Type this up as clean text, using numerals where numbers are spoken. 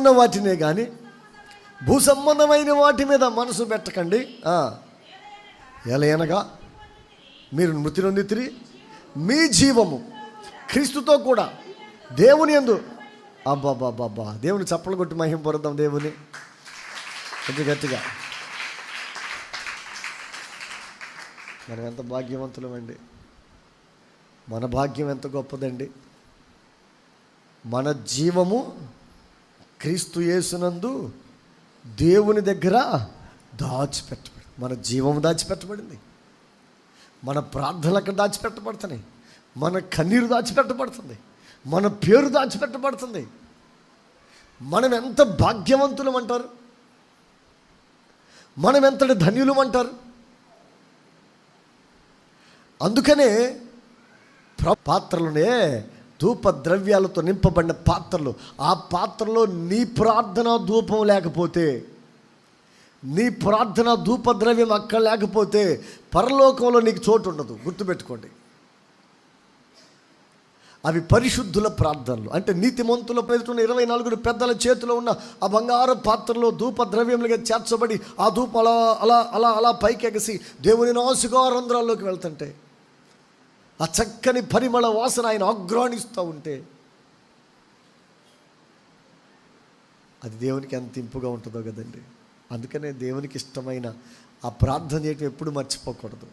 ఉన్న వాటినే కానీ భూ సంబంధమైన వాటి మీద మనసు పెట్టకండి. ఎలయనగా మీరు మృతి నొందితిరి, మీ జీవము క్రీస్తుతో కూడా దేవుని యందు. అబ్బాబ్బాబ్బా, దేవుని చప్పలు కొట్టి మహిమ పొందుదాం దేవుని కొంచెం గట్టిగా. మనం ఎంత భాగ్యవంతులమండి, మన భాగ్యం ఎంత గొప్పదండి. మన జీవము క్రీస్తు యేసునందు దేవుని దగ్గర దాచిపెట్టబడి, మన జీవము దాచిపెట్టబడింది. మన ప్రార్థనలు అక్కడ దాచిపెట్టబడుతున్నాయి, మన కన్నీరు దాచిపెట్టబడుతుంది, మన పేరు దాచిపెట్టబడుతుంది. మనం ఎంత భాగ్యవంతులం అంటారు, మనం ఎంతటి ధన్యులం అంటారు. అందుకనే పాత్రలోనే ధూప ద్రవ్యాలతో నింపబడిన పాత్రలు, ఆ పాత్రలో నీ ప్రార్థన ధూపం లేకపోతే, నీ ప్రార్థన ధూప ద్రవ్యం అక్కడ లేకపోతే పరలోకంలో నీకు చోటు ఉండదు. గుర్తుపెట్టుకోండి, అవి పరిశుద్ధుల ప్రార్థనలు. అంటే నీతిమంతుల పేరున్న 24 పెద్దల చేతిలో ఉన్న ఆ బంగారు పాత్రలో ధూప ద్రవ్యములుగా చేర్చబడి ఆ ధూపం అలా అలా అలా అలా పైకి ఎగసి దేవుని నాసికా రంధ్రాల్లోకి వెళ్తుంటే ఆ చక్కని పరిమళ వాసన ఆయన ఆగ్రాణిస్తూ ఉంటే అది దేవునికి ఎంత ఇంపుగా ఉంటుందో కదండి. అందుకనే దేవునికి ఇష్టమైన ఆ ప్రార్థన చేయటం ఎప్పుడు మర్చిపోకూడదు.